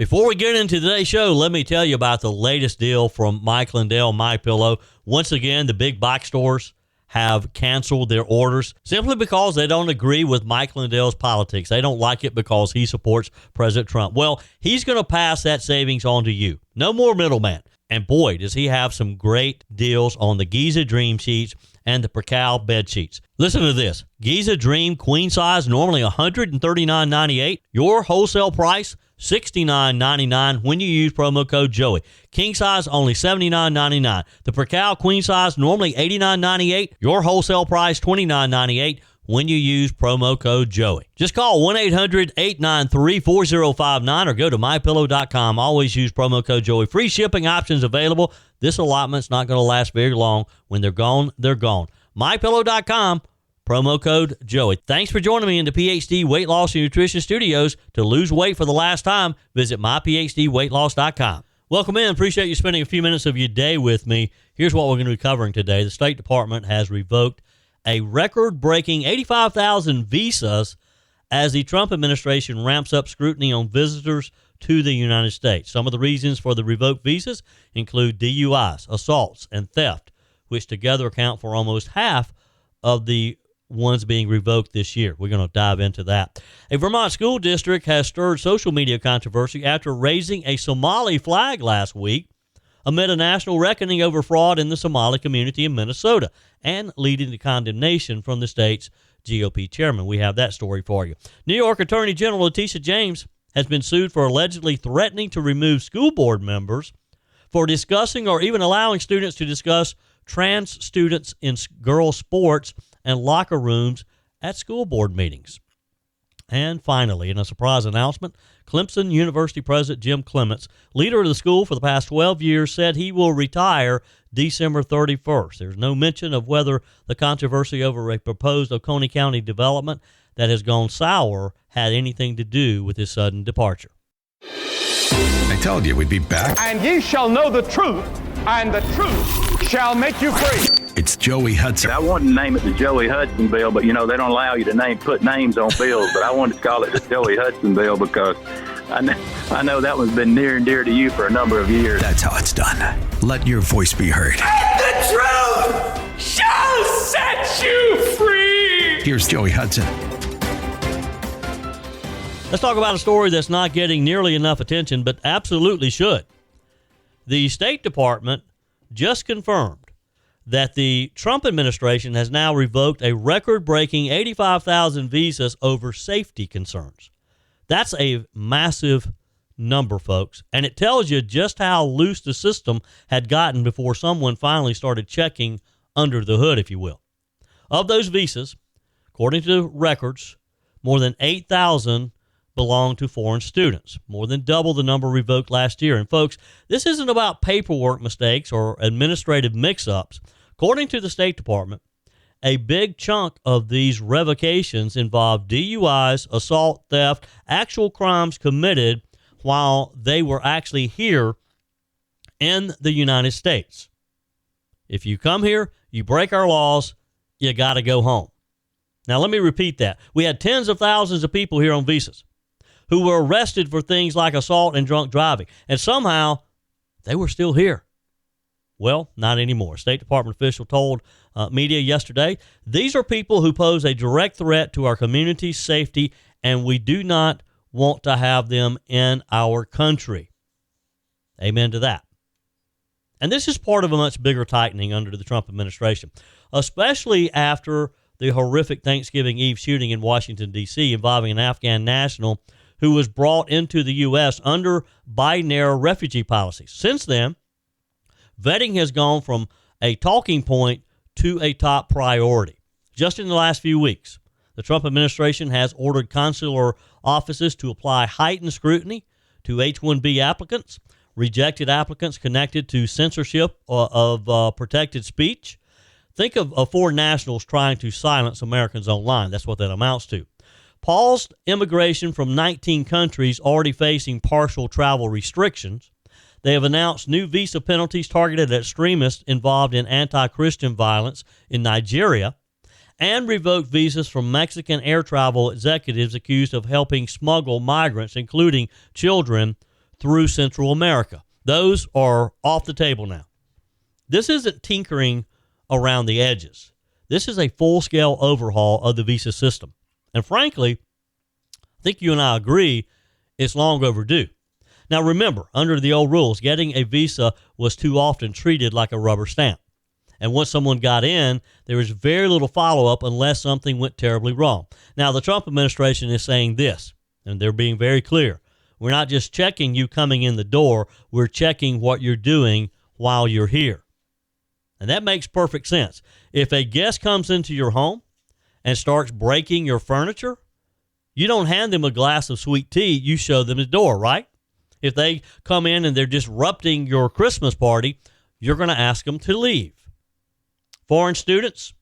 Before we get into today's show, let me tell you about the latest deal from Mike Lindell, MyPillow. Once again, the big box stores have canceled their orders simply because they don't agree with Mike Lindell's politics. They don't like it because he supports President Trump. Well, he's going to pass that savings on to you. No more middleman. And boy, does he have some great deals on the Giza Dream sheets and the Percal bed sheets. Listen to this. Giza Dream queen size, normally $139.98. Your wholesale price, $69.99 when you use promo code Joey. King size, only $79.99. The Percal queen size, normally $89.98. Your wholesale price, $29.98 when you use promo code Joey. Just call 1-800-893-4059 or go to mypillow.com. Always use promo code Joey. Free shipping options available. This allotment's not going to last very long. When they're gone, they're gone. mypillow.com. Promo code Joey. Thanks for joining me in the PhD Weight Loss and Nutrition Studios. To lose weight for the last time, visit myphdweightloss.com. Welcome in. Appreciate you spending a few minutes of your day with me. Here's what we're going to be covering today. The State Department has revoked a record-breaking 85,000 visas as the Trump administration ramps up scrutiny on visitors to the United States. Some of the reasons for the revoked visas include DUIs, assaults, and theft, which together account for almost half of the ones being revoked this year. We're going to dive into that. A Vermont school district has stirred social media controversy after raising a Somali flag last week amid a national reckoning over fraud in the Somali community in Minnesota and leading to condemnation from the state's GOP chairman. We have that story for you. New York Attorney General Letitia James has been sued for allegedly threatening to remove school board members for discussing or even allowing students to discuss trans students in girls' sports and locker rooms at school board meetings. And finally, in a surprise announcement, Clemson University President Jim Clements, leader of the school for the past 12 years, said he will retire December 31st. There's no mention of whether the controversy over a proposed Oconee County development that has gone sour had anything to do with his sudden departure. I told you we'd be back. And ye shall know the truth, and the truth shall make you free. It's Joey Hudson. I wanted to name it the Joey Hudson bill, but you know they don't allow you to put names on bills. But I wanted to call it the Joey Hudson bill because I know that one's been near and dear to you for a number of years. That's how it's done. Let your voice be heard. And the truth shall set you free. Here's Joey Hudson. Let's talk about a story that's not getting nearly enough attention, but absolutely should. The State Department just confirmed that the Trump administration has now revoked a record-breaking 85,000 visas over safety concerns. That's a massive number, folks, and it tells you just how loose the system had gotten before someone finally started checking under the hood, if you will. Of those visas, according to records, more than 8,000 belong to foreign students, more than double the number revoked last year. And folks, this isn't about paperwork mistakes or administrative mix-ups. According to the State Department, a big chunk of these revocations involve DUIs, assault, theft, actual crimes committed while they were actually here in the United States. If you come here, you break our laws, you got to go home. Now, let me repeat that. We had tens of thousands of people here on visas who were arrested for things like assault and drunk driving, and somehow they were still here. Well, not anymore. State Department official told media yesterday, these are people who pose a direct threat to our community's safety, and we do not want to have them in our country. Amen to that. And this is part of a much bigger tightening under the Trump administration, especially after the horrific Thanksgiving Eve shooting in Washington, D.C. involving an Afghan national who was brought into the U.S. under Biden-era refugee policies. Since then, vetting has gone from a talking point to a top priority. Just in the last few weeks, the Trump administration has ordered consular offices to apply heightened scrutiny to H-1B applicants, rejected applicants connected to censorship of protected speech. Think of foreign nationals trying to silence Americans online. That's what that amounts to. Paused immigration from 19 countries already facing partial travel restrictions. They have announced new visa penalties targeted at extremists involved in anti-Christian violence in Nigeria, and revoked visas from Mexican air travel executives accused of helping smuggle migrants, including children, through Central America. Those are off the table now. This isn't tinkering around the edges. This is a full-scale overhaul of the visa system. And frankly, I think you and I agree it's long overdue. Now remember, under the old rules, getting a visa was too often treated like a rubber stamp. And once someone got in, there was very little follow-up unless something went terribly wrong. Now, the Trump administration is saying this, and they're being very clear. We're not just checking you coming in the door. We're checking what you're doing while you're here. And that makes perfect sense. If a guest comes into your home and starts breaking your furniture, you don't hand them a glass of sweet tea. You show them the door, right? If they come in and they're disrupting your Christmas party, you're going to ask them to leave. Foreign students,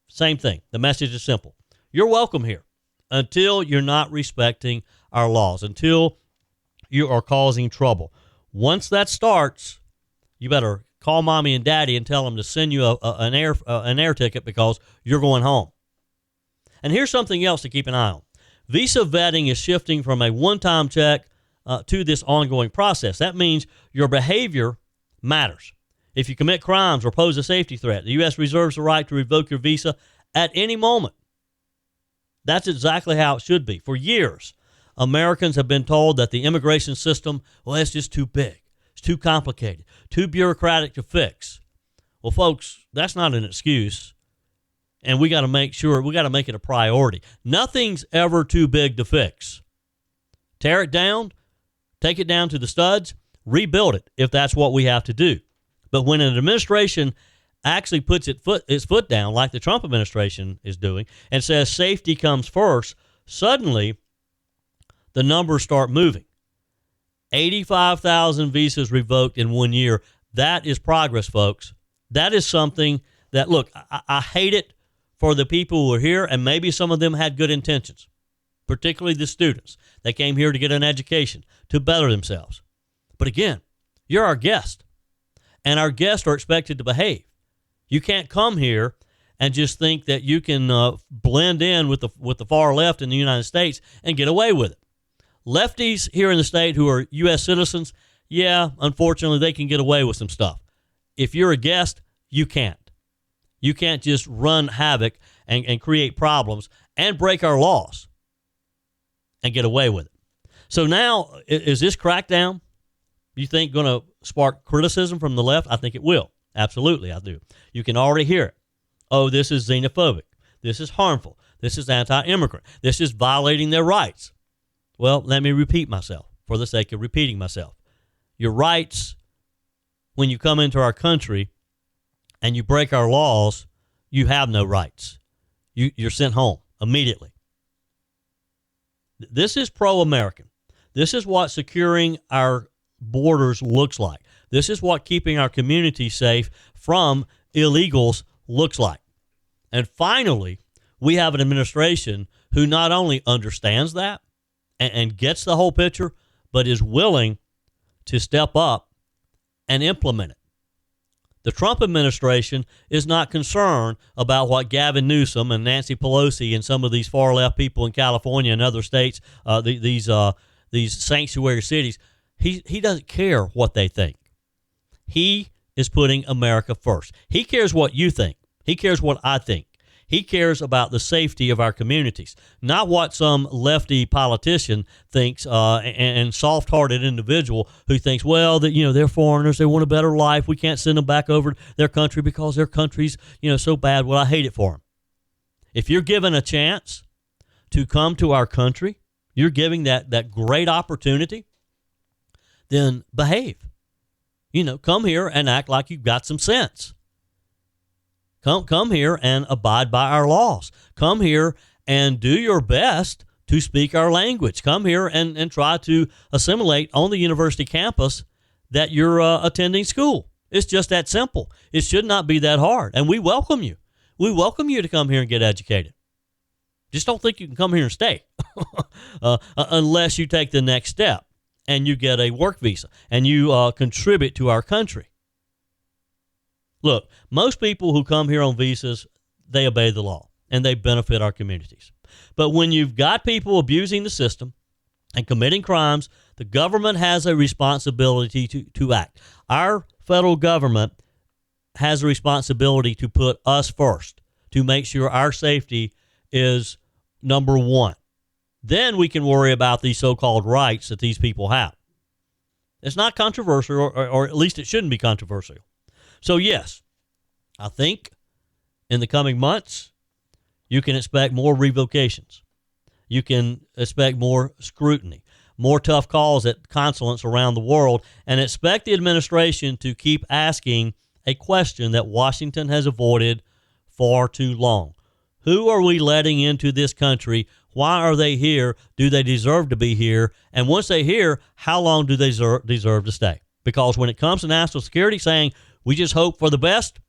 same thing. The message is simple. You're welcome here until you're not respecting our laws, until you are causing trouble. Once that starts, you better call mommy and daddy and tell them to send you an air ticket because you're going home. And here's something else to keep an eye on. Visa vetting is shifting from a one-time check to this ongoing process. That means your behavior matters. If you commit crimes or pose a safety threat, the U.S. reserves the right to revoke your visa at any moment. That's exactly how it should be. For years, Americans have been told that the immigration system, well, it's just too big. It's too complicated, too bureaucratic to fix. Well, folks, that's not an excuse. And we got to make it a priority. Nothing's ever too big to fix. Tear it down, take it down to the studs, rebuild it if that's what we have to do. But when an administration actually puts its foot down, like the Trump administration is doing, and says safety comes first, suddenly the numbers start moving. 85,000 visas revoked in 1 year. That is progress, folks. That is something that, look, I hate it for the people who are here, and maybe some of them had good intentions, particularly the students. They came here to get an education, to better themselves. But again, you're our guest. And our guests are expected to behave. You can't come here and just think that you can blend in with the far left in the United States and get away with it. Lefties here in the state who are U.S. citizens, yeah, unfortunately, they can get away with some stuff. If you're a guest, you can't. You can't just run havoc and create problems and break our laws and get away with it. So now, is this crackdown, you think, going to spark criticism from the left? I think it will. Absolutely, I do. You can already hear it. Oh, this is xenophobic. This is harmful. This is anti-immigrant. This is violating their rights. Well, let me repeat myself for the sake of repeating myself. Your rights, when you come into our country and you break our laws, you have no rights. You're sent home immediately. This is pro-American. This is what securing our borders looks like. This is what keeping our community safe from illegals looks like. And finally, we have an administration who not only understands that and gets the whole picture, but is willing to step up and implement it. The Trump administration is not concerned about what Gavin Newsom and Nancy Pelosi and some of these far left people in California and other states, these sanctuary cities. He doesn't care what they think. He is putting America first. He cares what you think. He cares what I think. He cares about the safety of our communities, not what some lefty politician thinks and soft-hearted individual who thinks, well, that they're foreigners, they want a better life, we can't send them back over their country because their country's so bad. Well, I hate it for them. If you're given a chance to come to our country, you're giving that great opportunity, then behave. Come here and act like you've got some sense. Come here and abide by our laws. Come here and do your best to speak our language. Come here and try to assimilate on the university campus that you're attending school. It's just that simple. It should not be that hard. And we welcome you. We welcome you to come here and get educated. Just don't think you can come here and stay unless you take the next step and you get a work visa and you contribute to our country. Look, most people who come here on visas, they obey the law and they benefit our communities. But when you've got people abusing the system and committing crimes The government has a responsibility to act. Our federal government has a responsibility to put us first, to make sure our safety is number one. Then we can worry about these so-called rights that these people have. It's not controversial, or at least it shouldn't be controversial. So yes, I think in the coming months, you can expect more revocations. You can expect more scrutiny, more tough calls at consulates around the world, and expect the administration to keep asking a question that Washington has avoided far too long. Who are we letting into this country? Why are they here? Do they deserve to be here? And once they're here, how long do they deserve to stay? Because when it comes to national security, saying we just hope for the best,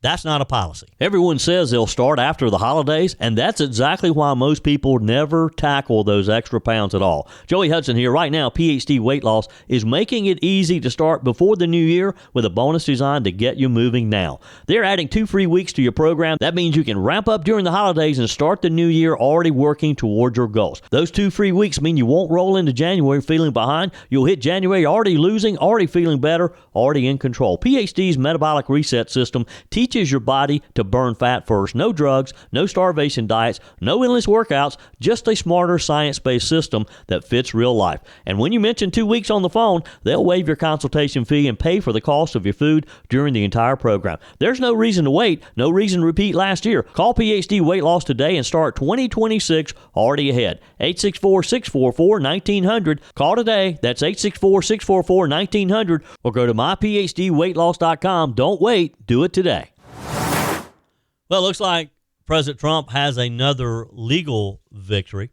that's not a policy. Everyone says they'll start after the holidays, and that's exactly why most people never tackle those extra pounds at all. Joey Hudson here. Right now, PhD Weight Loss is making it easy to start before the new year with a bonus designed to get you moving now. They're adding 2 free weeks to your program. That means you can ramp up during the holidays and start the new year already working toward your goals. Those 2 free weeks mean you won't roll into January feeling behind. You'll hit January already losing, already feeling better, already in control. PhD's metabolic reset system teaches your body to burn fat first. No drugs, no starvation diets, no endless workouts, just a smarter science-based system that fits real life. And when you mention 2 weeks on the phone, they'll waive your consultation fee and pay for the cost of your food during the entire program. There's no reason to wait, no reason to repeat last year. Call PhD Weight Loss today and start 2026 already ahead. 864-644-1900. Call today. That's 864-644-1900. Or go to myphdweightloss.com. Don't wait. Do it today. Well, it looks like President Trump has another legal victory.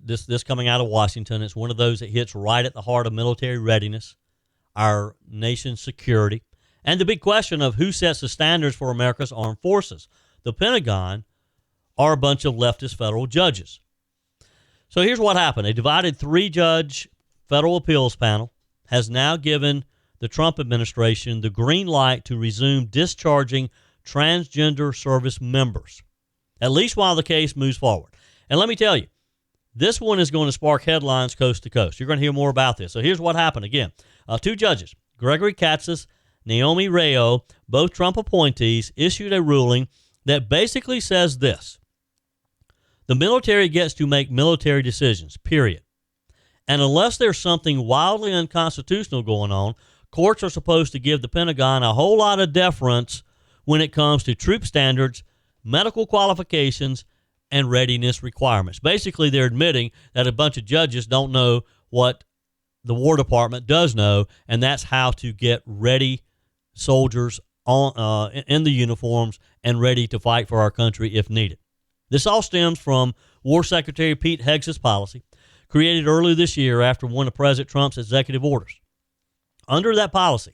This coming out of Washington. It's one of those that hits right at the heart of military readiness, our nation's security, and the big question of who sets the standards for America's armed forces, the Pentagon or a bunch of leftist federal judges. So here's what happened. A divided 3-judge federal appeals panel has now given the Trump administration the green light to resume discharging transgender service members, at least while the case moves forward. And let me tell you, this one is going to spark headlines coast to coast. You're going to hear more about this. So here's what happened. Again, 2 judges, Gregory Katsas, Naomi Rayo, both Trump appointees, issued a ruling that basically says this: the military gets to make military decisions, period. And unless there's something wildly unconstitutional going on, courts are supposed to give the Pentagon a whole lot of deference when it comes to troop standards, medical qualifications, and readiness requirements. Basically, they're admitting that a bunch of judges don't know what the War Department does know, and that's how to get ready soldiers on in the uniforms and ready to fight for our country if needed. This all stems from War Secretary Pete Hegseth's policy, created earlier this year after one of President Trump's executive orders. Under that policy,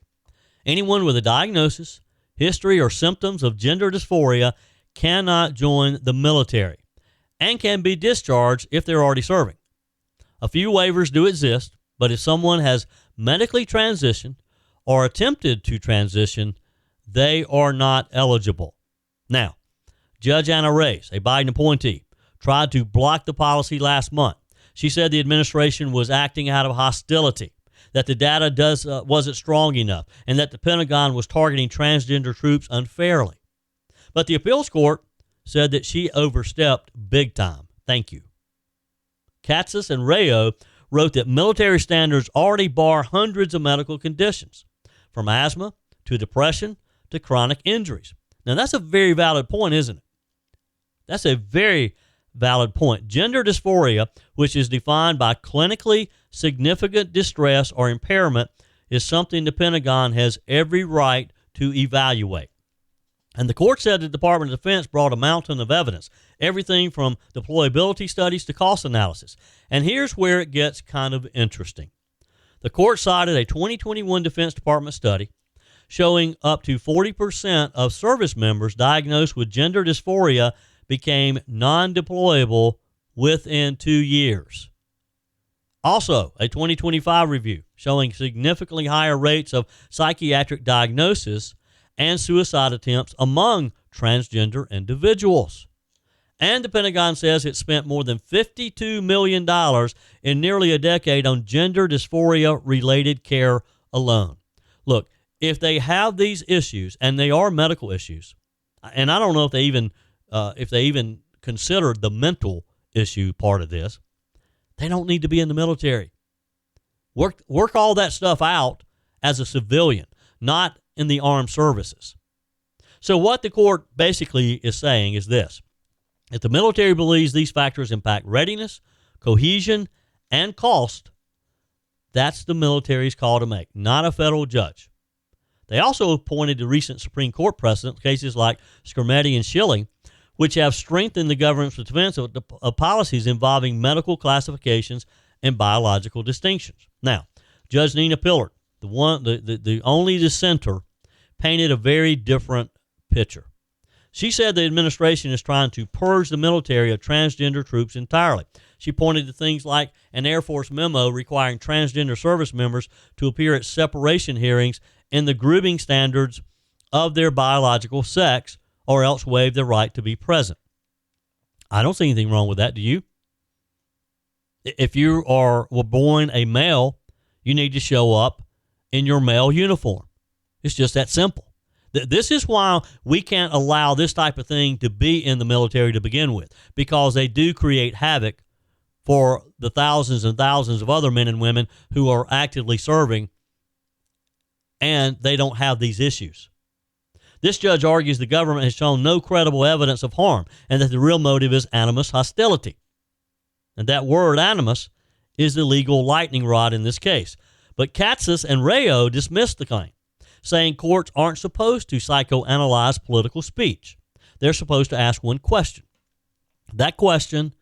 anyone with a diagnosis, history, or symptoms of gender dysphoria cannot join the military and can be discharged if they're already serving. A few waivers do exist, but if someone has medically transitioned or attempted to transition, they are not eligible. Now, Judge Anna Reyes, a Biden appointee, tried to block the policy last month. She said the administration was acting out of hostility, that the data wasn't strong enough, and that the Pentagon was targeting transgender troops unfairly. But the appeals court said that she overstepped big time. Thank you. Katsas and Rayo wrote that military standards already bar hundreds of medical conditions, from asthma to depression to chronic injuries. Now, that's a very valid point, isn't it? That's a very valid point. Gender dysphoria, which is defined by clinically significant distress or impairment, is something the Pentagon has every right to evaluate. And the court said the Department of Defense brought a mountain of evidence, everything from deployability studies to cost analysis. And here's where it gets kind of interesting. The court cited a 2021 Defense Department study showing up to 40% of service members diagnosed with gender dysphoria became non-deployable within 2 years. Also, a 2025 review showing significantly higher rates of psychiatric diagnosis and suicide attempts among transgender individuals. And the Pentagon says it spent more than $52 million in nearly a decade on gender dysphoria-related care alone. Look, if they have these issues, and they are medical issues, and I don't know if they even consider the mental issue part of this, they don't need to be in the military. Work all that stuff out as a civilian, not in the armed services. So what the court basically is saying is this. If the military believes these factors impact readiness, cohesion, and cost, that's the military's call to make, not a federal judge. They also pointed to recent Supreme Court precedent, cases like Skermetti and Schilling, which have strengthened the government's defense of policies involving medical classifications and biological distinctions. Now, Judge Nina Pillard, the only dissenter, painted a very different picture. She said the administration is trying to purge the military of transgender troops entirely. She pointed to things like an Air Force memo requiring transgender service members to appear at separation hearings in the grooming standards of their biological sex or else waive their right to be present. I don't see anything wrong with that, do you? If you were born a male, you need to show up in your male uniform. It's just that simple. This is why we can't allow this type of thing to be in the military to begin with, because they do create havoc for the thousands and thousands of other men and women who are actively serving, and they don't have these issues. This judge argues the government has shown no credible evidence of harm and that the real motive is animus hostility. And that word animus is the legal lightning rod in this case. But Katsas and Rayo dismissed the claim, saying courts aren't supposed to psychoanalyze political speech. They're supposed to ask one question. That question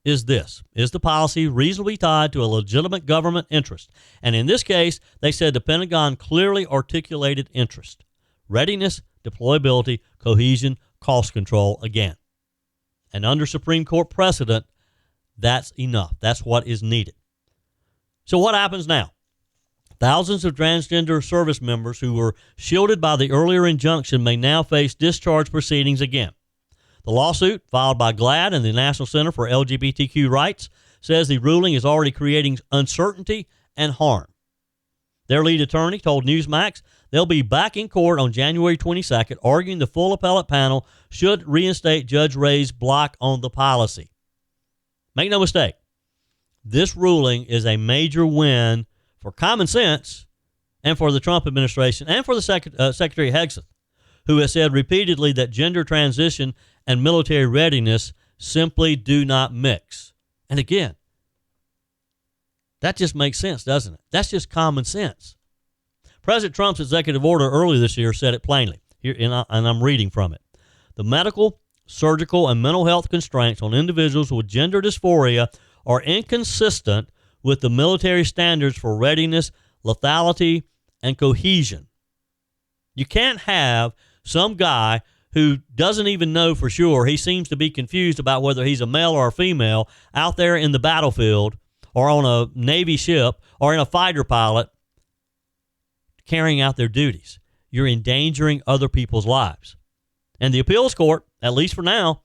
is this: is the policy reasonably tied to a legitimate government interest? And in this case, they said the Pentagon clearly articulated interest: readiness, deployability, cohesion, cost control again. And under Supreme Court precedent, that's enough. That's what is needed. So what happens now? Thousands of transgender service members who were shielded by the earlier injunction may now face discharge proceedings again. The lawsuit, filed by GLAAD and the National Center for LGBTQ Rights, says the ruling is already creating uncertainty and harm. Their lead attorney told Newsmax they'll be back in court on January 22nd, arguing the full appellate panel should reinstate Judge Ray's block on the policy. Make no mistake, this ruling is a major win for common sense and for the Trump administration and for the Secretary Hudson, who has said repeatedly that gender transition and military readiness simply do not mix. And again, that just makes sense, doesn't it? That's just common sense. President Trump's executive order earlier this year said it plainly, here, and I'm reading from it. The medical, surgical, and mental health constraints on individuals with gender dysphoria are inconsistent with the military standards for readiness, lethality, and cohesion. You can't have some guy who doesn't even know for sure, he seems to be confused about whether he's a male or a female, out there in the battlefield or on a Navy ship or in a fighter pilot carrying out their duties. You're endangering other people's lives. And the appeals court, at least for now,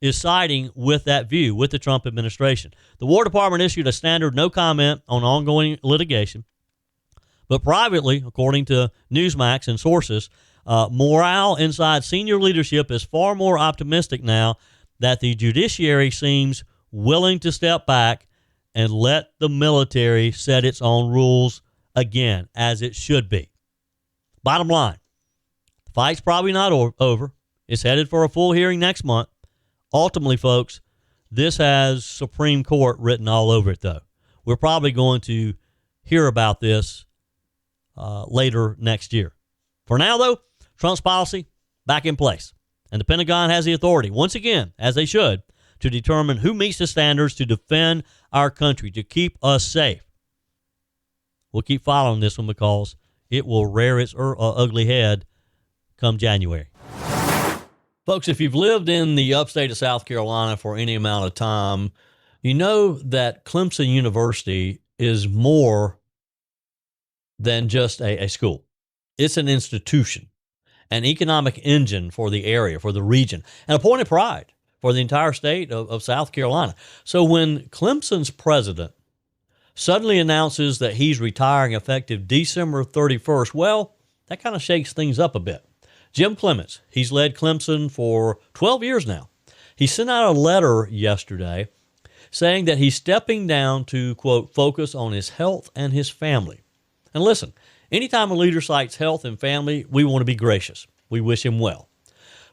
is siding with that view, with the Trump administration. The War Department issued a standard no comment on ongoing litigation. But privately, according to Newsmax and sources, morale inside senior leadership is far more optimistic now that the judiciary seems willing to step back and let the military set its own rules again, as it should be. Bottom line, the fight's probably not over. It's headed for a full hearing next month. Ultimately, folks, this has Supreme Court written all over it, though. We're probably going to hear about this later next year. For now, though, Trump's policy back in place. And the Pentagon has the authority, once again, as they should, to determine who meets the standards to defend our country, to keep us safe. We'll keep following this one because it will rear its ugly head come January. Folks, if you've lived in the upstate of South Carolina for any amount of time, you know that Clemson University is more than just a school. It's an institution, an economic engine for the area, for the region, and a point of pride for the entire state of South Carolina. So when Clemson's president suddenly announces that he's retiring effective December 31st, well, that kind of shakes things up a bit. Jim Clements, he's led Clemson for 12 years now. He sent out a letter yesterday saying that he's stepping down to, quote, focus on his health and his family. And listen, anytime a leader cites health and family, we want to be gracious. We wish him well.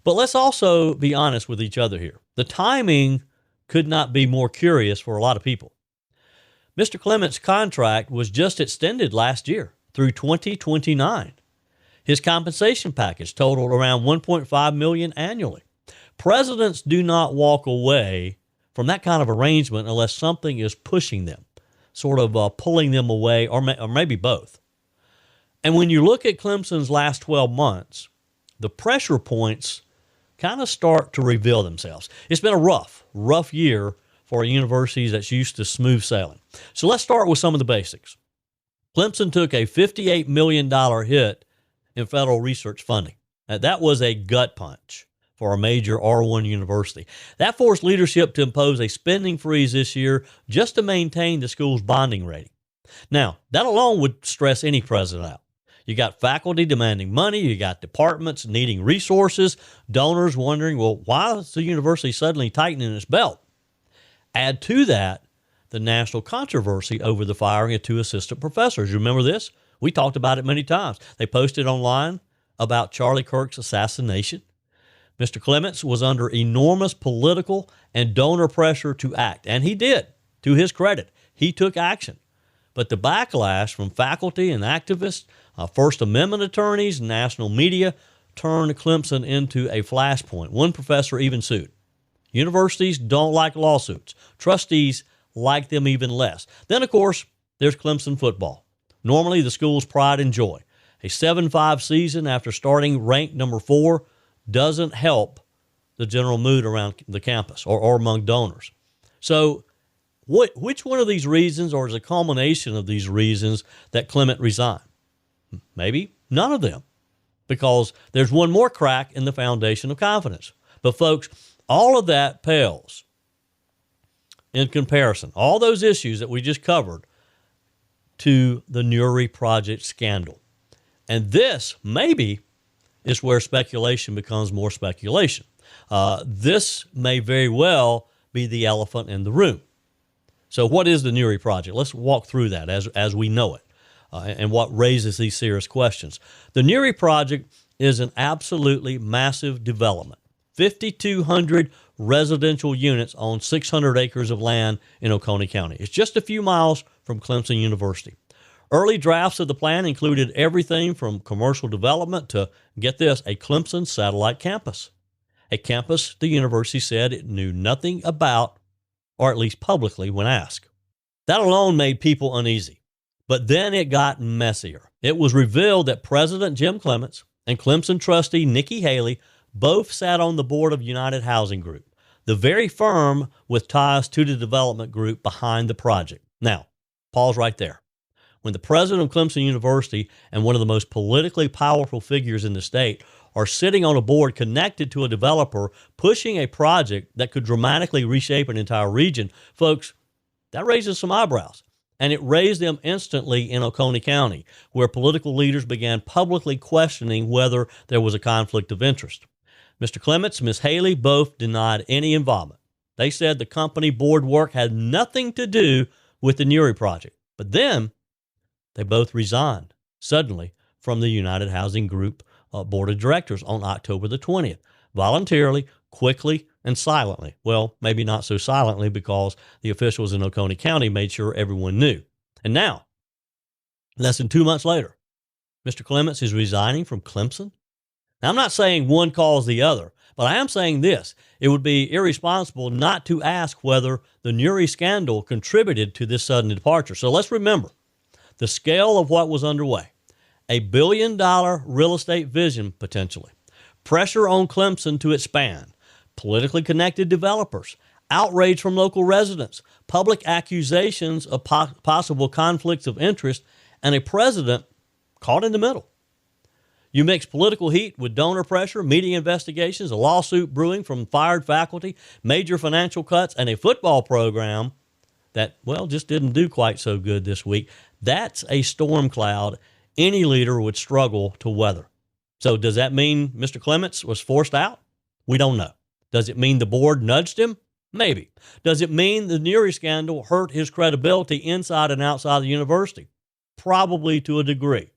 But let's also be honest with each other here. The timing could not be more curious for a lot of people. Mr. Clements' contract was just extended last year through 2029. His compensation package totaled around $1.5 million annually. Presidents do not walk away from that kind of arrangement unless something is pushing them, sort of pulling them away, or maybe both. And when you look at Clemson's last 12 months, the pressure points kind of start to reveal themselves. It's been a rough year for a university that's used to smooth sailing. So let's start with some of the basics. Clemson took a $58 million hit in federal research funding. Now, that was a gut punch for a major R1 university. That forced leadership to impose a spending freeze this year just to maintain the school's bonding rating. Now, that alone would stress any president out. You got faculty demanding money, you got departments needing resources, donors wondering, well, why is the university suddenly tightening its belt? Add to that the national controversy over the firing of 2 assistant professors. You remember this? We talked about it many times. They posted online about Charlie Kirk's assassination. Mr. Clements was under enormous political and donor pressure to act, and he did. To his credit, he took action. But the backlash from faculty and activists, First Amendment attorneys, national media, turned Clemson into a flashpoint. One professor even sued. Universities don't like lawsuits. Trustees like them even less. Then, of course, there's Clemson football. Normally the school's pride and joy. A 7-5 season after starting ranked number 4 doesn't help the general mood around the campus or among donors. So which one of these reasons, or is a culmination of these reasons, that Clement resigned? Maybe none of them, because there's one more crack in the foundation of confidence. But folks, all of that pales in comparison, all those issues that we just covered, to the Nuri Project scandal. And this, maybe, is where speculation becomes more speculation. This may very well be the elephant in the room. So what is the Nuri Project? Let's walk through that as we know it, and what raises these serious questions. The Nuri Project is an absolutely massive development. 5,200 residential units on 600 acres of land in Oconee County. It's just a few miles from Clemson University. Early drafts of the plan included everything from commercial development to, get this, a Clemson satellite campus. A campus the university said it knew nothing about, or at least publicly when asked. That alone made people uneasy. But then it got messier. It was revealed that President Jim Clements and Clemson trustee Nikki Haley both sat on the board of United Housing Group, the very firm with ties to the development group behind the project. Now, pause right there. When the president of Clemson University and one of the most politically powerful figures in the state are sitting on a board connected to a developer pushing a project that could dramatically reshape an entire region, folks, that raises some eyebrows. And it raised them instantly in Oconee County, where political leaders began publicly questioning whether there was a conflict of interest. Mr. Clements, Ms. Haley both denied any involvement. They said the company board work had nothing to do with the Nuri Project. But then they both resigned suddenly from the United Housing Group board of directors on October the 20th, voluntarily, quickly, and silently. Well, maybe not so silently, because the officials in Oconee County made sure everyone knew. And now, less than 2 months later, Mr. Clements is resigning from Clemson. Now, I'm not saying one caused the other, but I am saying this. It would be irresponsible not to ask whether the Nuri scandal contributed to this sudden departure. So let's remember the scale of what was underway. $1 billion real estate vision, potentially. Pressure on Clemson to expand. Politically connected developers. Outrage from local residents. Public accusations of possible conflicts of interest. And a president caught in the middle. You mix political heat with donor pressure, media investigations, a lawsuit brewing from fired faculty, major financial cuts, and a football program that, well, just didn't do quite so good this week. That's a storm cloud any leader would struggle to weather. So does that mean Mr. Clements was forced out? We don't know. Does it mean the board nudged him? Maybe. Does it mean the Neary scandal hurt his credibility inside and outside the university? Probably to a degree.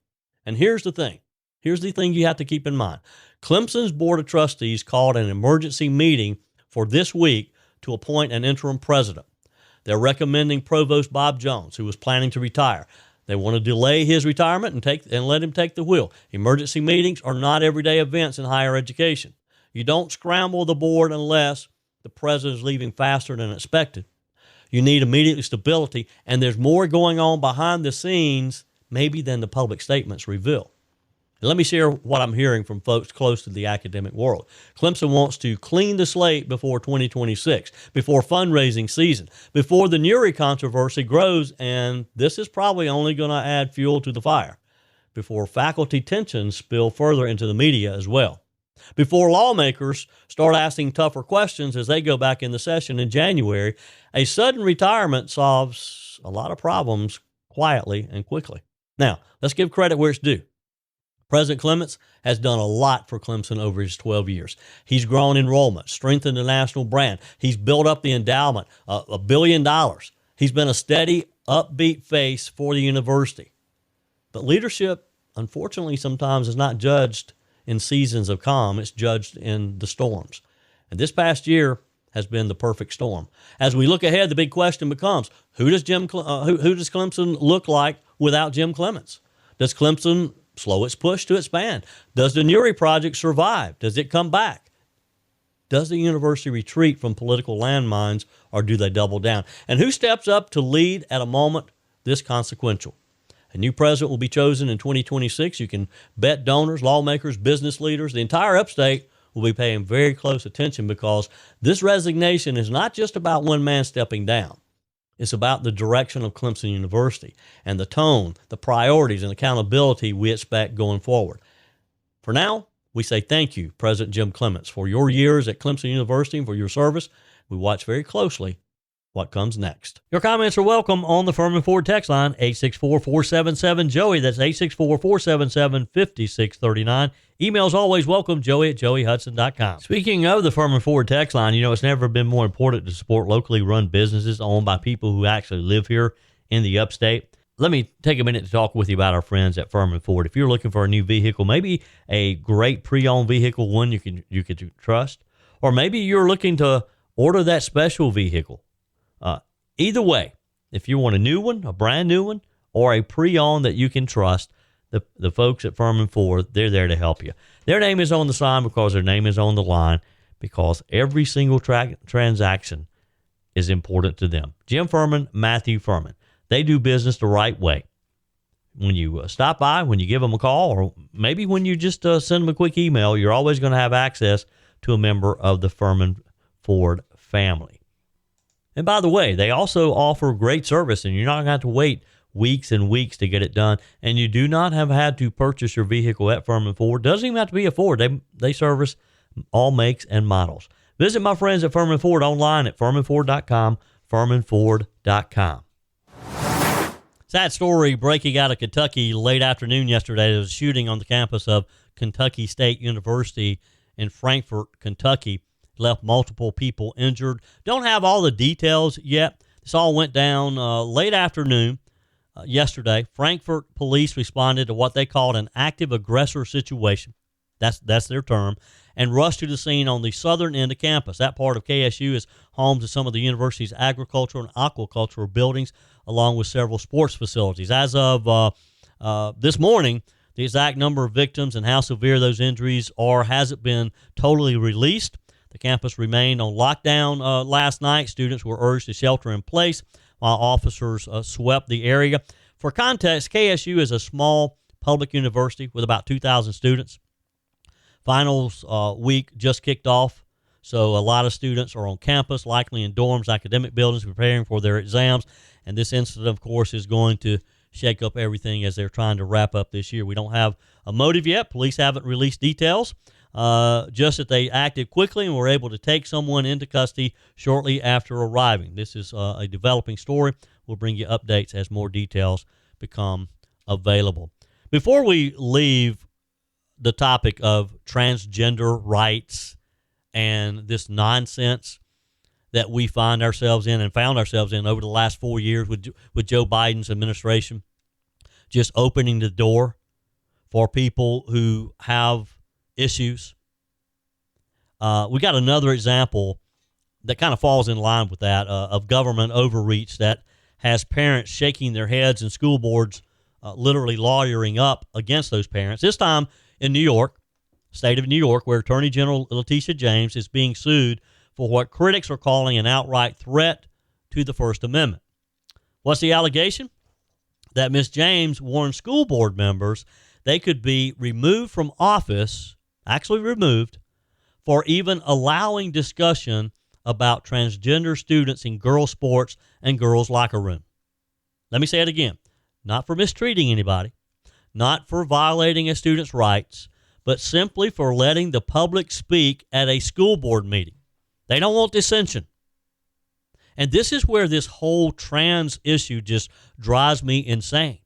And here's the thing. Here's the thing you have to keep in mind. Clemson's Board of Trustees called an emergency meeting for this week to appoint an interim president. They're recommending Provost Bob Jones, who was planning to retire. They want to delay his retirement and let him take the wheel. Emergency meetings are not everyday events in higher education. You don't scramble the board unless the president is leaving faster than expected. You need immediate stability, and there's more going on behind the scenes maybe than the public statements reveal. Let me share what I'm hearing from folks close to the academic world. Clemson wants to clean the slate before 2026, before fundraising season, before the Neary controversy grows, and this is probably only going to add fuel to the fire, before faculty tensions spill further into the media as well, before lawmakers start asking tougher questions as they go back in the session in January. A sudden retirement solves a lot of problems quietly and quickly. Now, let's give credit where it's due. President Clements has done a lot for Clemson over his 12 years. He's grown enrollment, strengthened the national brand. He's built up the endowment, $1 billion. He's been a steady, upbeat face for the university. But leadership, unfortunately, sometimes is not judged in seasons of calm. It's judged in the storms. And this past year has been the perfect storm. As we look ahead, the big question becomes, who does Clemson look like without Jim Clements? Does Clemson slow its push to expand? Does the Neary project survive? Does it come back? Does the university retreat from political landmines, or do they double down? And who steps up to lead at a moment this consequential? A new president will be chosen in 2026. You can bet donors, lawmakers, business leaders, the entire upstate will be paying very close attention, because this resignation is not just about one man stepping down. It's about the direction of Clemson University and the tone, the priorities, and accountability we expect going forward. For now, we say thank you, President Jim Clements, for your years at Clemson University and for your service. We watch very closely what comes next. Your comments are welcome on the Furman Ford text line, 864-477-JOEY. That's 864-477-5639. Emails always welcome, joey@joeyhudson.com. Speaking of the Furman Ford text line, it's never been more important to support locally run businesses owned by people who actually live here in the upstate. Let me take a minute to talk with you about our friends at Furman Ford. If you're looking for a new vehicle, maybe a great pre-owned vehicle, one you can trust, or maybe you're looking to order that special vehicle. Either way, if you want a new one, a brand new one, or a pre-owned that you can trust, the folks at Furman Ford, they're there to help you. Their name is on the sign because their name is on the line, because every single transaction is important to them. Jim Furman, Matthew Furman. They do business the right way. When you stop by, when you give them a call, or maybe when you just send them a quick email, you're always going to have access to a member of the Furman Ford family. And by the way, they also offer great service, and you're not going to have to wait weeks and weeks to get it done. And you do not have had to purchase your vehicle at Furman Ford. Doesn't even have to be a Ford. They service all makes and models. Visit my friends at Furman Ford online at furmanford.com, furmanford.com. Sad story breaking out of Kentucky late afternoon yesterday. There was a shooting on the campus of Kentucky State University in Frankfort, Kentucky. Left multiple people injured. Don't have all the details yet. This all went down late afternoon yesterday. Frankfort police responded to what they called an active aggressor situation. That's their term, and rushed to the scene on the southern end of campus. That part of KSU is home to some of the university's agricultural and aquaculture buildings, along with several sports facilities. As of this morning, the exact number of victims and how severe those injuries are hasn't been totally released. The campus remained on lockdown last night. Students were urged to shelter in place while officers swept the area. For context, KSU is a small public university with about 2,000 students. Finals week just kicked off, so a lot of students are on campus, likely in dorms, academic buildings, preparing for their exams. And this incident, of course, is going to shake up everything as they're trying to wrap up this year. We don't have a motive yet. Police haven't released details, just that they acted quickly and were able to take someone into custody shortly after arriving. This is a developing story. We'll bring you updates as more details become available. Before we leave the topic of transgender rights and this nonsense that we find ourselves in and found ourselves in over the last 4 years with Joe Biden's administration, just opening the door for people who have issues. We got another example that kind of falls in line with that, of government overreach that has parents shaking their heads and school boards literally lawyering up against those parents. This time in New York, state of New York, where Attorney General Letitia James is being sued for what critics are calling an outright threat to the First Amendment. What's the allegation? That Ms. James warned school board members they could be removed from office, actually removed, for even allowing discussion about transgender students in girls' sports and girls' locker room. Let me say it again. Not for mistreating anybody, not for violating a student's rights, but simply for letting the public speak at a school board meeting. They don't want dissension. And this is where this whole trans issue just drives me insane.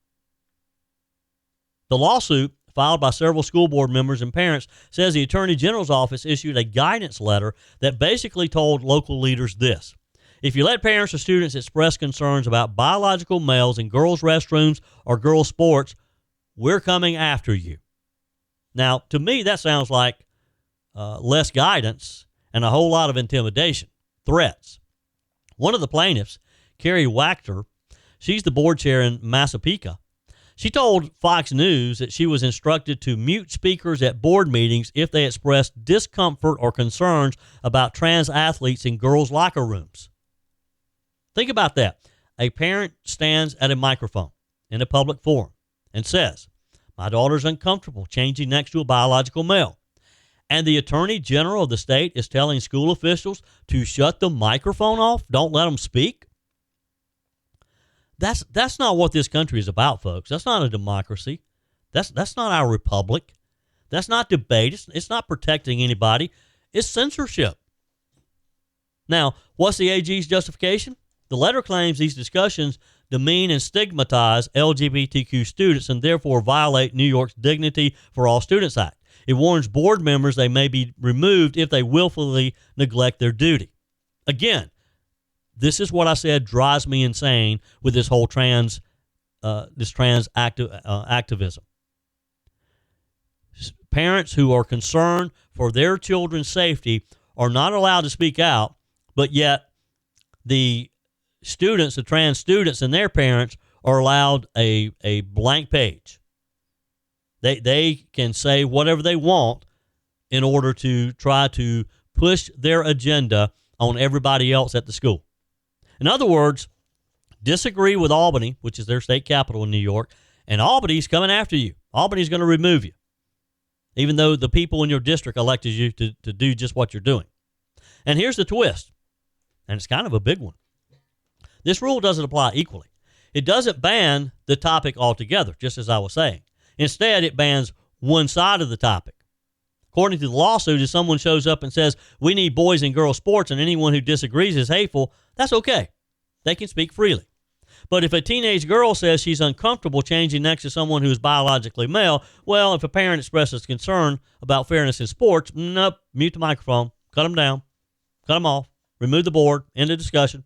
The lawsuit, filed by several school board members and parents, says the Attorney General's office issued a guidance letter that basically told local leaders this: if you let parents or students express concerns about biological males in girls' restrooms or girls' sports, we're coming after you. Now, to me, that sounds like less guidance and a whole lot of intimidation, threats. One of the plaintiffs, Carrie Wachter, she's the board chair in Massapequa. She told Fox News that she was instructed to mute speakers at board meetings if they expressed discomfort or concerns about trans athletes in girls' locker rooms. Think about that. A parent stands at a microphone in a public forum and says, my daughter's uncomfortable changing next to a biological male. And the Attorney General of the state is telling school officials to shut the microphone off, don't let them speak. That's not what this country is about, folks. That's not a democracy. That's not our republic. That's not debate. It's not protecting anybody. It's censorship. Now, what's the AG's justification? The letter claims these discussions demean and stigmatize LGBTQ students and therefore violate New York's Dignity for All Students Act. It warns board members they may be removed if they willfully neglect their duty. Again, this is what I said drives me insane with this whole trans activism. Parents who are concerned for their children's safety are not allowed to speak out, but yet the students, the trans students and their parents are allowed a blank page. They can say whatever they want in order to try to push their agenda on everybody else at the school. In other words, disagree with Albany, which is their state capital in New York, and Albany's coming after you. Albany's going to remove you, even though the people in your district elected you to do just what you're doing. And here's the twist, and it's kind of a big one. This rule doesn't apply equally. It doesn't ban the topic altogether, just as I was saying. Instead, it bans one side of the topic. According to the lawsuit, if someone shows up and says, we need boys and girls sports, and anyone who disagrees is hateful, that's okay. They can speak freely. But if a teenage girl says she's uncomfortable changing next to someone who is biologically male, well, if a parent expresses concern about fairness in sports, nope, mute the microphone, cut them down, cut them off, remove the board, end the discussion.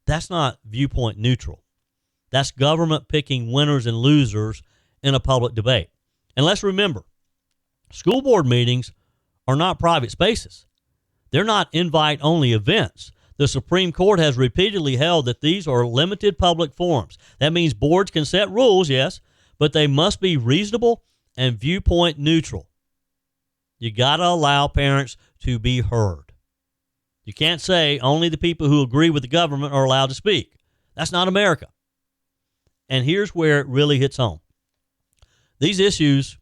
That's not viewpoint neutral. That's government picking winners and losers in a public debate. And let's remember, school board meetings are not private spaces. They're not invite-only events. The Supreme Court has repeatedly held that these are limited public forums. That means boards can set rules, yes, but they must be reasonable and viewpoint neutral. You got to allow parents to be heard. You can't say only the people who agree with the government are allowed to speak. That's not America. And here's where it really hits home. These issues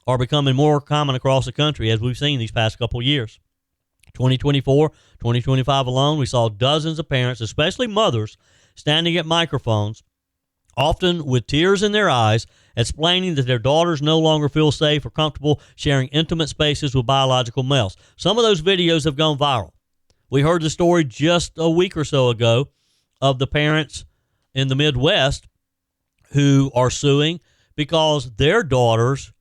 are becoming more common across the country, as we've seen these past couple of years. 2024, 2025 alone, we saw dozens of parents, especially mothers, standing at microphones often with tears in their eyes, explaining that their daughters no longer feel safe or comfortable sharing intimate spaces with biological males. Some of those videos have gone viral. We heard the story just a week or so ago of the parents in the Midwest who are suing because their daughters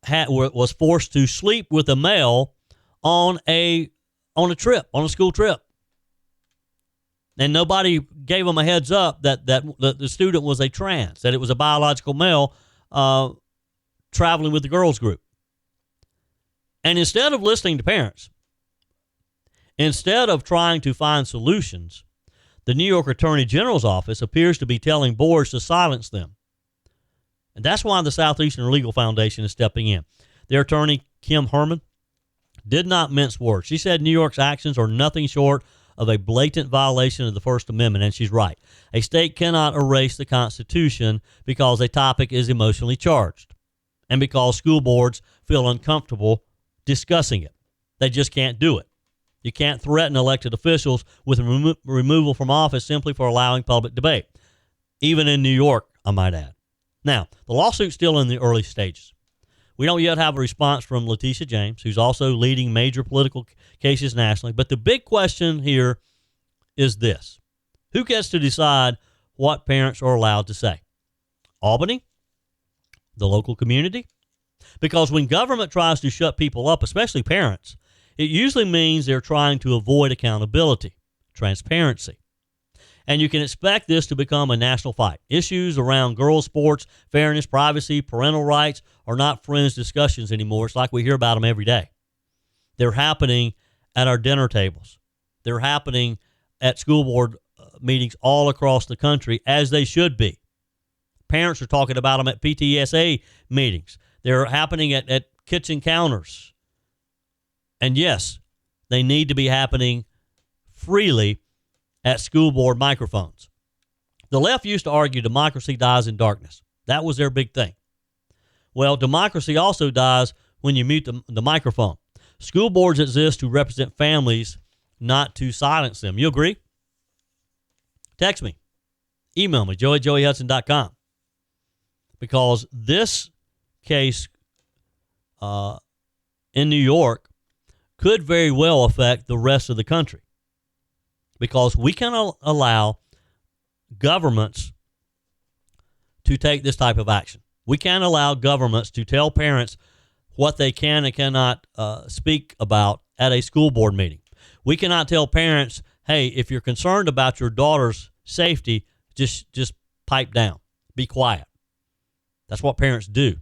was forced to sleep with a male on a school trip. And nobody gave them a heads up that the student was a trans, that it was a biological male traveling with the girls group. And instead of listening to parents, instead of trying to find solutions, the New York Attorney General's office appears to be telling boards to silence them. And that's why the Southeastern Legal Foundation is stepping in. Their attorney, Kim Herman, did not mince words. She said New York's actions are nothing short of a blatant violation of the First Amendment, and she's right. A state cannot erase the Constitution because a topic is emotionally charged and because school boards feel uncomfortable discussing it. They just can't do it. You can't threaten elected officials with removal from office simply for allowing public debate, even in New York, I might add. Now, the lawsuit's still in the early stages. We don't yet have a response from Letitia James, who's also leading major political cases nationally. But the big question here is this. Who gets to decide what parents are allowed to say? Albany? The local community? Because when government tries to shut people up, especially parents, it usually means they're trying to avoid accountability, transparency. And you can expect this to become a national fight. Issues around girls' sports, fairness, privacy, parental rights are not fringe discussions anymore. It's like we hear about them every day. They're happening at our dinner tables. They're happening at school board meetings all across the country, as they should be. Parents are talking about them at PTSA meetings. They're happening at kitchen counters. And yes, they need to be happening freely at school board microphones. The left used to argue democracy dies in darkness. That was their big thing. Well, democracy also dies when you mute the microphone. School boards exist to represent families, not to silence them. You agree? Text me. Email me, joey@joeyhudson.com. Because this case in New York could very well affect the rest of the country. Because we cannot allow governments to take this type of action. We can't allow governments to tell parents what they can and cannot speak about at a school board meeting. We cannot tell parents, hey, if you're concerned about your daughter's safety, just pipe down. Be quiet. That's what parents do.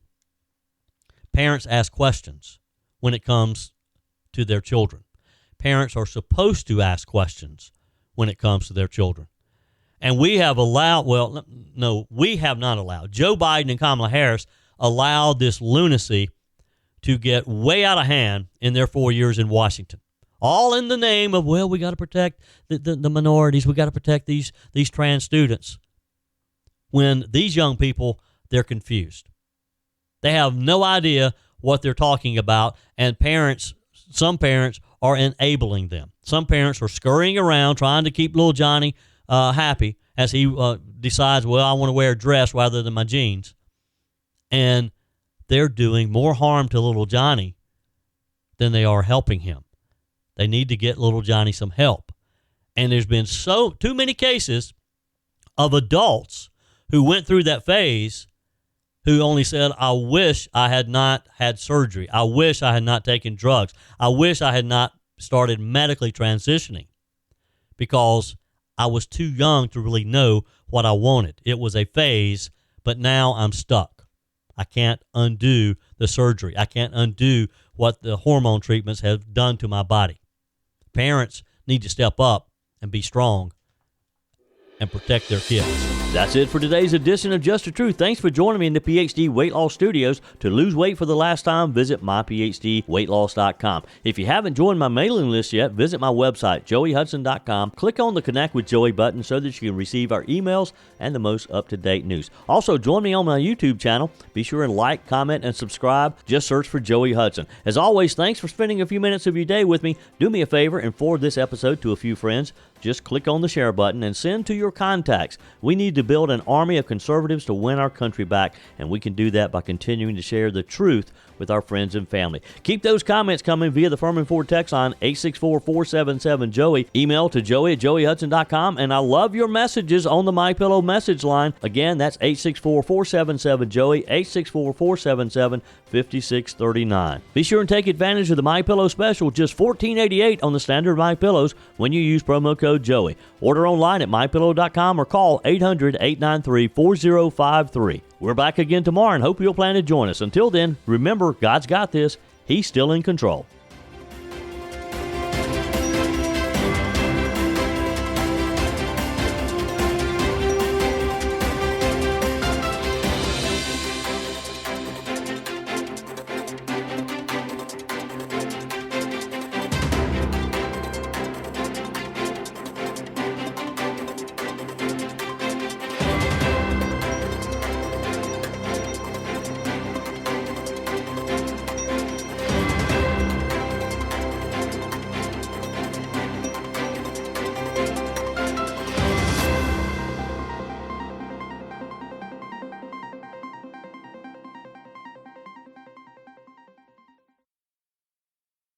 Parents ask questions when it comes to their children. Parents are supposed to ask questions when it comes to their children. And we have allowed, we have not allowed. Joe Biden and Kamala Harris allowed this lunacy to get way out of hand in their 4 years in Washington. All in the name of, we got to protect the minorities. We got to protect these trans students. When these young people, they're confused. They have no idea what they're talking about, and some parents are enabling them. Some parents are scurrying around trying to keep little Johnny happy as he decides, I want to wear a dress rather than my jeans. And they're doing more harm to little Johnny than they are helping him. They need to get little Johnny some help. And there's been too many cases of adults who went through that phase who only said, I wish I had not had surgery. I wish I had not taken drugs. I wish I had not started medically transitioning because I was too young to really know what I wanted. It was a phase, but now I'm stuck. I can't undo the surgery. I can't undo what the hormone treatments have done to my body. Parents need to step up and be strong and protect their kids. That's it for today's edition of Just the Truth. Thanks for joining me in the PhD Weight Loss Studios. To lose weight for the last time, visit myphdweightloss.com. If you haven't joined my mailing list yet, visit my website, joeyhudson.com. Click on the Connect with Joey button so that you can receive our emails and the most up-to-date news. Also, join me on my YouTube channel. Be sure and like, comment, and subscribe. Just search for Joey Hudson. As always, thanks for spending a few minutes of your day with me. Do me a favor and forward this episode to a few friends. Just click on the share button and send to your contacts. We need to build an army of conservatives to win our country back, and we can do that by continuing to share the truth with our friends and family. Keep those comments coming via the Furman Ford text line 864-477-JOEY. Email to joey@joeyhudson.com, and I love your messages on the MyPillow message line. Again, that's 864-477-JOEY, 864-477-5639. Be sure and take advantage of the MyPillow special, just $14.88 on the standard MyPillows when you use promo code Joey. Order online at mypillow.com or call 800-893-4053. We're back again tomorrow and hope you'll plan to join us. Until then, remember, God's got this. He's still in control.